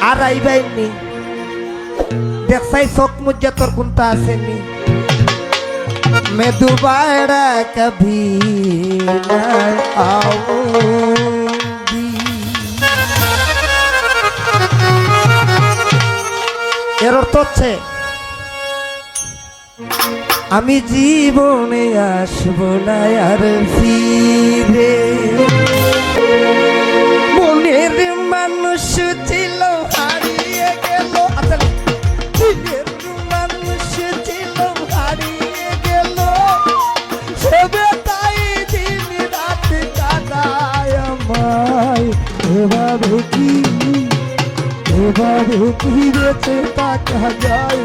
আর আইবাইনি দেখছাই চোখ মুজ্জা তোর কোনটা আসেনি मैं दोबारा कभी न आऊंगी এর অর্থ হচ্ছে আমি জীবনে আসবো না আর ফিরে মনের মানুষ ছিল হারিয়ে গেল মনের মানুষ ছিল হারিয়ে গেল সবে তাই দিন রাত কাটায় আমায় এভাবে কি বেঁচে থাকা যায়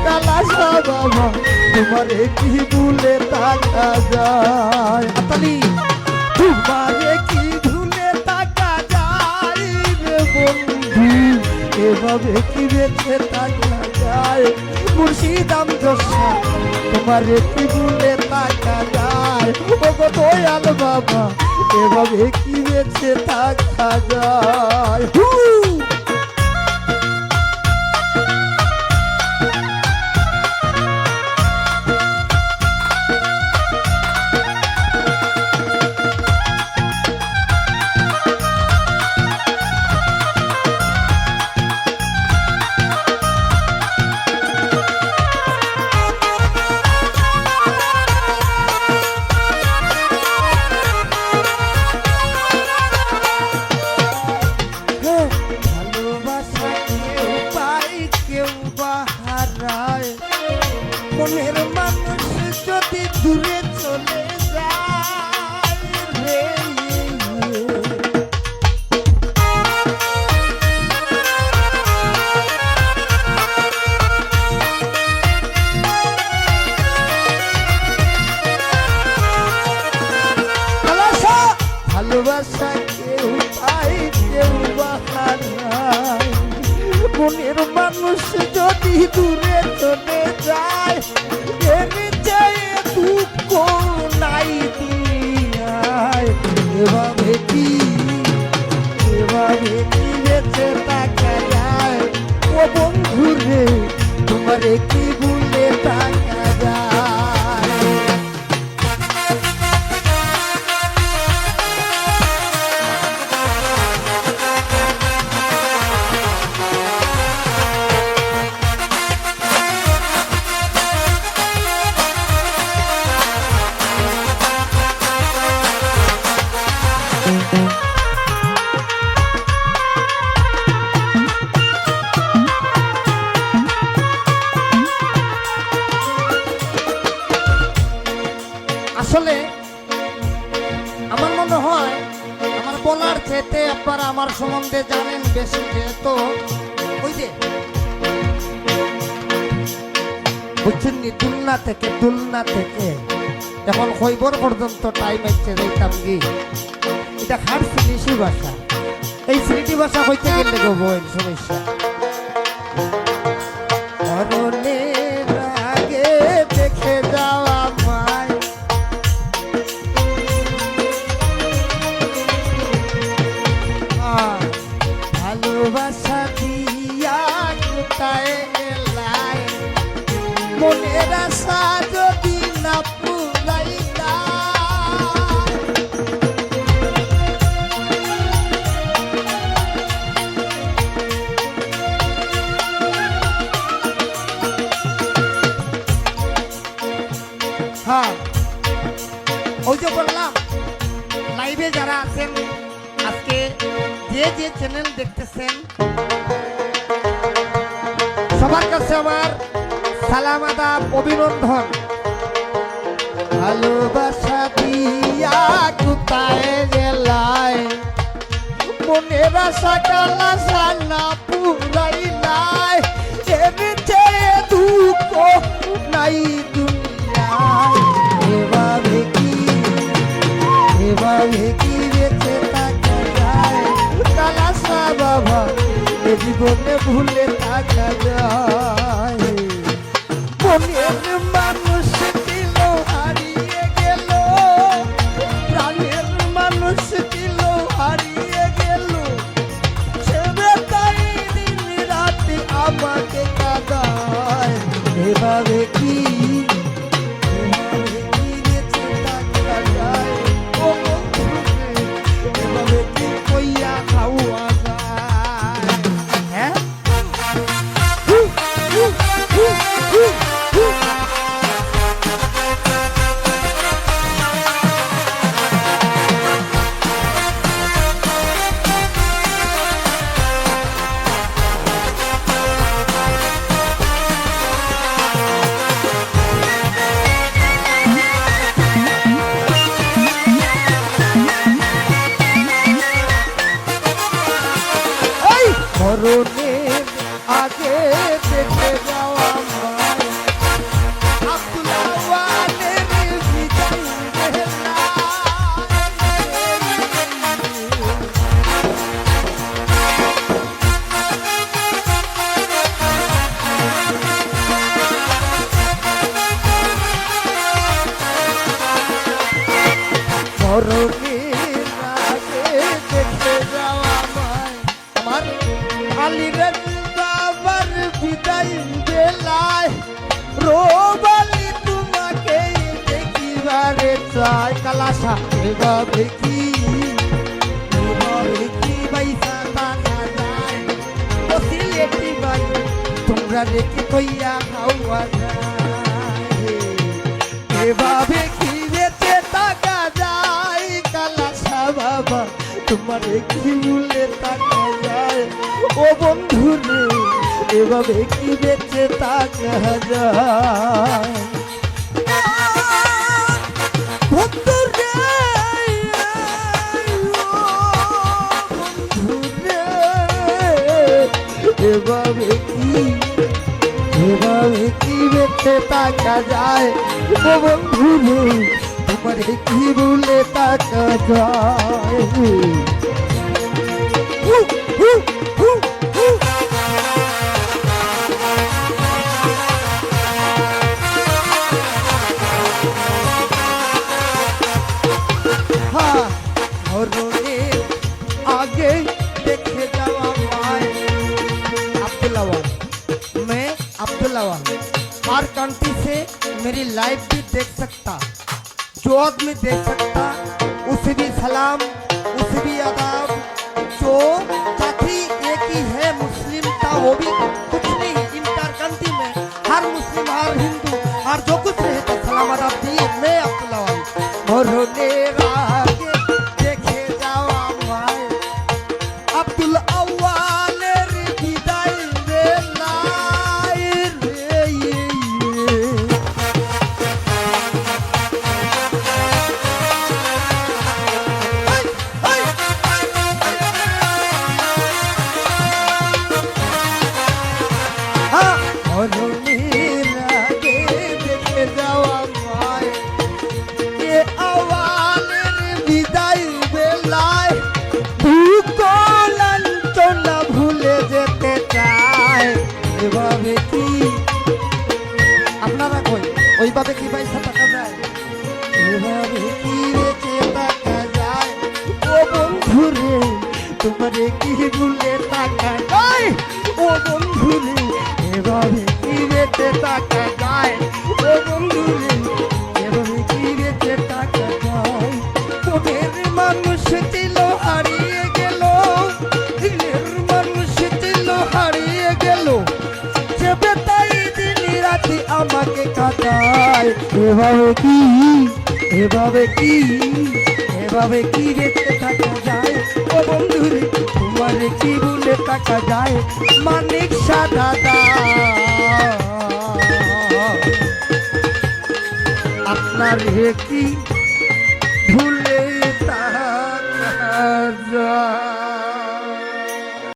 কালাসা বাবা তোমারে কি ভুলে থাকা যায় আতালি তোমারে কি ভুলে থাকা যায় রে বন্ধু এভাবে কি বেঁচে থাকা যায় মুর্শিদাম দশা তোমারে কি ভুলে থাকা যায় ও গো দয়াল বাবা এভাবে কি বেঁচে থাকা যায় মনের মানুষ যদি দূরে চলে যায় রে ভালোবাসা কেউ পায় কেউ বাহারায় মনের মানুষ যদি দূরে চলে যায় এমনি চেয়ে দুঃখ নাই দুনিয়ায় এভাবে কি বেঁচে থাকা যায় ও বন্ধু রে তোমারে কি ভুলে থাকা যায় আসলে আমার মনে হয় আমার বলার চেতে আপনারা আমার সম্বন্ধে জানেন বেশি যেহেতু ওই যে বুঝছেন নি দুলনা থেকে এখন খৈবর পর্যন্ত টাইম আসছে যাইতাম কি এটা খার সিলিশি ভাষা এই সিলিটি ভাষা হইতে গেলে বইন সমস্যা মরণের আগে দেখে যাওয়া মায় ভালোবাসা দিয়া কোথায় গেলাই মনের আশা যদি না পুরাইলা হ্যাঁ ওই যে বললাম লাইভে যারা আছেন আজকে যে চ্যানেল দেখতেছেন সবার কাছে আমার সালাম আদাব অভিনন্দন ভালোবাসা দিয়া কোথায় গেলাই মনের আশা কালাসা না পুরাইলাই এমনি চেয়ে দুঃখ নাই দুনিয়ায় এভাবে কি বেঁচে থাকা যায় কালাসা বাবা জীবনে ভুলে থাকা যায় মনের মানুষ ছিল হারিয়ে গেল এভাবে কি বেঁচে থাকা যায় ও বন্ধু রে, এভাবে কি কইয়া খাওয়া যায়? হ্যাঁ মরণের আগে দেখে যাওয়া মায় আব্দুল আওয়ালের বিদায় বেলা। মরণের আগে দেখে যাওয়া মায় আমার আলিরের বাবার বিদায় বেলায় রোবালি তোমাকে দেখিবারে চাই। কালাসা এভাবে কি বাইসা থাকা যায় ও সিলেটি বাই তোমরা রেখে কইয়া খাওয়া যায়? এভাবে কি বেঁচে থাকা যায়? কালাসা বাবা তোমারে কি ভুলে থাকা যায় ও বন্ধু রে, এভাবে কি বেঁচে থাকা যায়? বন্ধু রে, ও বন্ধু রে, এভাবে কি বেঁচে থাকা যায় ও বন্ধু রে, তোমারে কি ভুলে থাকা যায়? मरने आगे देखे जावा माए अब्दुल अवाल, मैं अब्दुल अवाल हर कंट्री से मेरी लाइफ भी देख सकता, जो आदमी देख सकता उसे भी सलाम, उसे भी आदाब। जो जाति एक ही है मुस्लिम था वो भी कुछ नहीं, इंटर कंट्री में हर मुस्लिम हर हिंदू हर जो कुछ रहता सलाम आदाब दिए। मैं अब्दुल अवाल मरने आगे देखे जावा माए अब्दुल अवालेर বিদায় বেলায় রে। মরণের আগে দেখে যাওয়া মায় এ আওয়ালের বিদায় বেলায় দুঃখ লাঞ্ছনা ভুলে যেতে চায়। এভাবে কি আপনারা কই ওইভাবে কি পয়সা টাকা যায়? এভাবে কি বেঁচে থাকা যায় ও বন্ধু রে, তোমারে কি ভুলে থাকা যায় ও বন্ধু রে, এভাবে কি বেঁচে থাকা যায় ও বন্ধু রে, এভাবে কি বেঁচে থাকা যায়? তোদের মানুষ ছিল হারিয়ে গেল, দিনের মানুষ ছিল হারিয়ে গেল, চেপে তাই দিন রাতে আমাকে কাটায়। এভাবে কি এভাবে কি বেঁচে থাকা যায় ও বন্ধু রে, তোমার কি ভুলে থাকা যায়? মানিক শাহ দাদা আপনার কি